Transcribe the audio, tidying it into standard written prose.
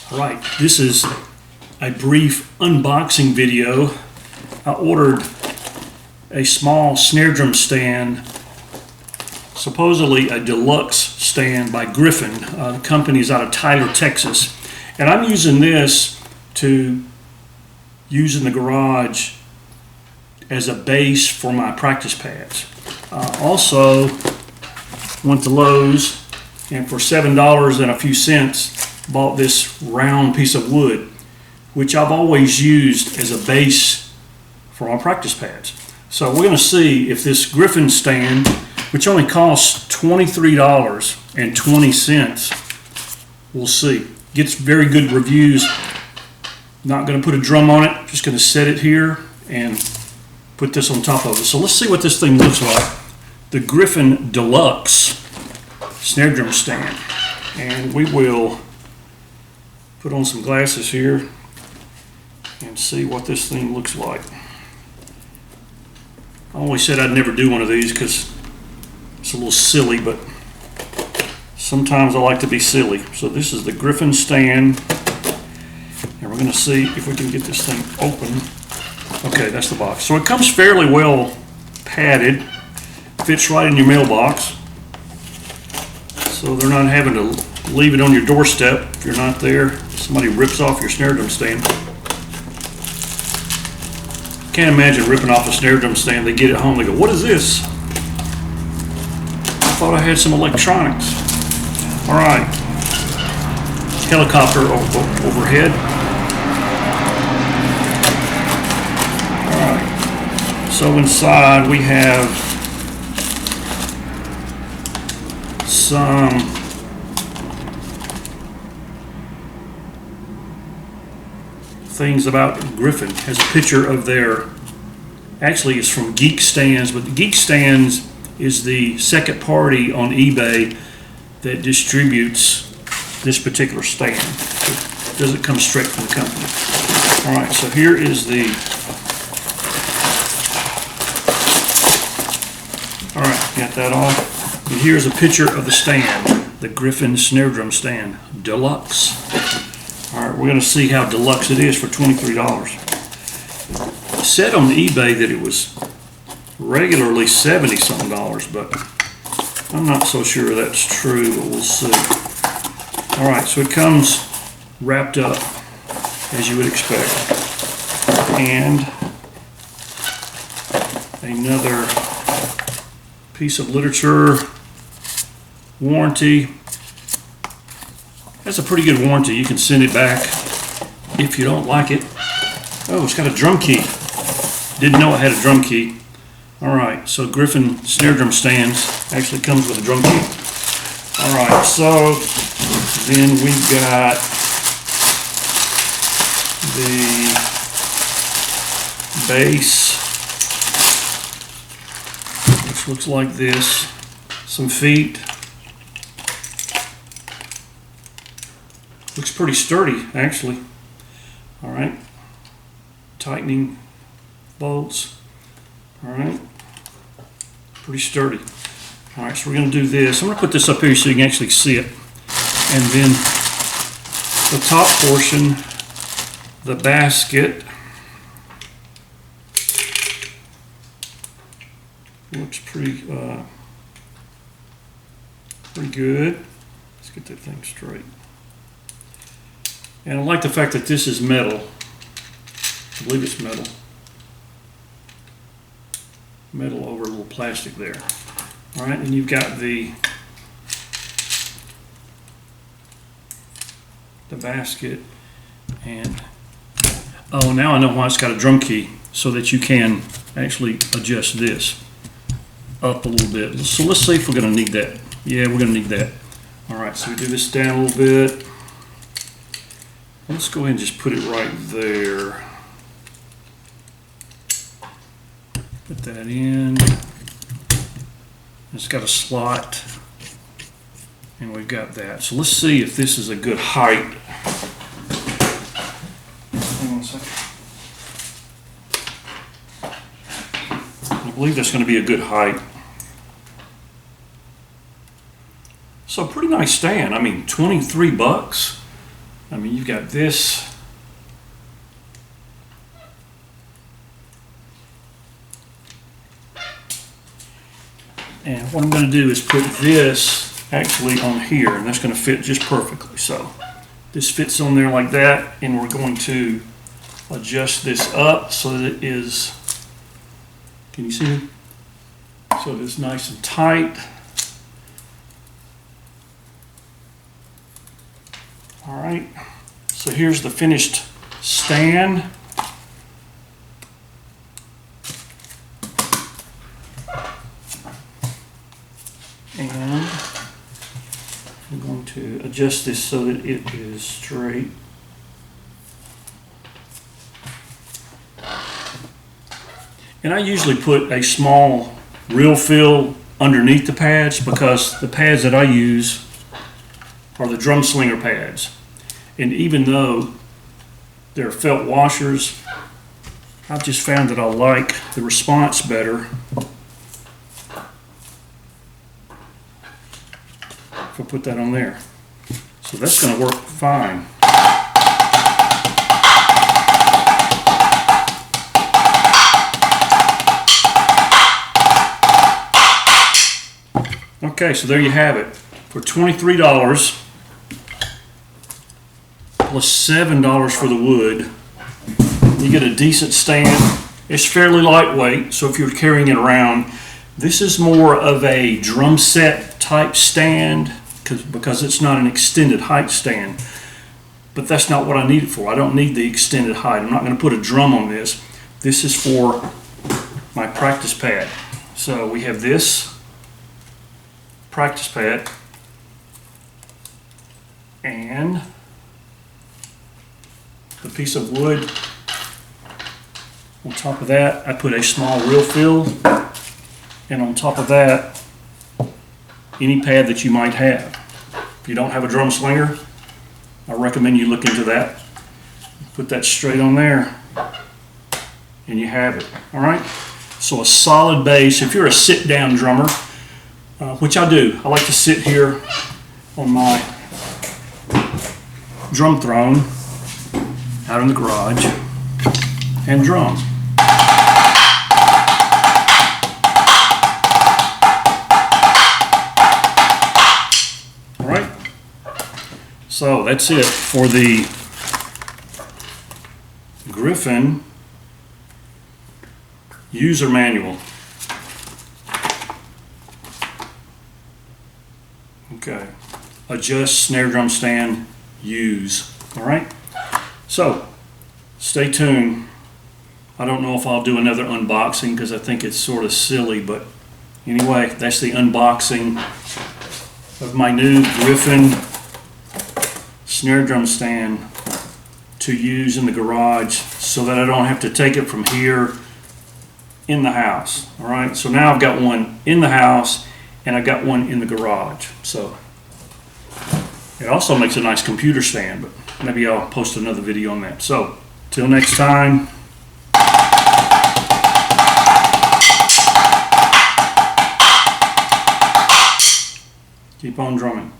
Right, this is a brief unboxing video. I ordered a small snare drum stand, supposedly a deluxe stand by Griffin. The company is out of Tyler, Texas. And I'm using this to use in the garage as a base for my practice pads. Also went to Lowe's and for $7 and a few cents bought this round piece of wood, which I've always used as a base for my practice pads. So we're going to see if this Griffin stand, which only costs $23.20, we'll see. Gets very good reviews. Not going to put a drum on it, just going to set it here and put this on top of it. So let's see what this thing looks like. The Griffin Deluxe snare drum stand. And we will put on some glasses here and see what this thing looks like. I always said I'd never do one of these because it's a little silly, but sometimes I like to be silly. So this is the Griffin stand, and we're going to see if we can get this thing open. Okay, that's the box. So it comes fairly well padded, fits right in your mailbox, so they're not having to leave it on your doorstep if you're not there. Somebody rips off your snare drum stand. Can't imagine ripping off a snare drum stand. They get it home, they go, "What is this? I thought I had some electronics." All right, helicopter overhead. All right, so inside we have some things about Griffin. Has a picture of their, actually it's from Geek Stands, but Geek Stands is the second party on eBay that distributes this particular stand. It doesn't come straight from the company. All right, so here is the, all right, got that off. And here's a picture of the stand, the Griffin snare drum stand, Deluxe. All right, we're going to see how deluxe it is for $23. It said on eBay that it was regularly $70-something, but I'm not so sure that's true, but we'll see. All right, so it comes wrapped up as you would expect, and another piece of literature, warranty. That's a pretty good warranty. You can send it back if you don't like it. Oh, it's got a drum key. Didn't know it had a drum key. All right, so Griffin snare drum stands actually comes with a drum key. All right, so then we've got the base, which looks like this. Some feet. Looks pretty sturdy, actually. All right, tightening bolts. All right, pretty sturdy. All right, so we're going to do this. I'm going to put this up here so you can actually see it. And then the top portion, the basket, looks pretty good. Let's get that thing straight. And I like the fact that this is metal. I believe it's metal. Metal over a little plastic there. All right, and you've got the basket, and oh, now I know why it's got a drum key, so that you can actually adjust this up a little bit. So let's see if we're going to need that. Yeah, we're going to need that. All right, so we do this down a little bit. Let's go ahead and just put it right there. Put that in. It's got a slot, and we've got that. So let's see if this is a good height. Hang on a second. I believe that's going to be a good height. So pretty nice stand. I mean, 23 bucks. I mean, you've got this. And what I'm going to do is put this actually on here, and that's going to fit just perfectly. So this fits on there like that, and we're going to adjust this up so that it is, can you see me? So that it's nice and tight. All right, so here's the finished stand. And I'm going to adjust this so that it is straight. And I usually put a small real fill underneath the pads because the pads that I use are the drum slinger pads. And even though they're felt washers, I've just found that I like the response better if I put that on there. So that's going to work fine. Okay, so there you have it. For $23 plus $7 for the wood, you get a decent stand. It's fairly lightweight, so if you're carrying it around, this is more of a drum set type stand because it's not an extended height stand. But that's not what I need it for. I don't need the extended height. I'm not going to put a drum on this. This is for my practice pad. So we have this practice pad and the piece of wood. On top of that, I put a small real fill, and on top of that, any pad that you might have. If you don't have a drum slinger, I recommend you look into that. Put that straight on there, and you have it. All right. So a solid base. If you're a sit-down drummer, which I do, I like to sit here on my drum throne out in the garage and drum. All right. So that's it for the Griffin user manual. Okay. Adjust snare drum stand, use. All right. So stay tuned. I don't know if I'll do another unboxing because I think it's sort of silly, but anyway, that's the unboxing of my new Griffin snare drum stand to use in the garage so that I don't have to take it from here in the house. All right, so now I've got one in the house and I've got one in the garage. So it also makes a nice computer stand, but maybe I'll post another video on that. So till next time. Keep on drumming.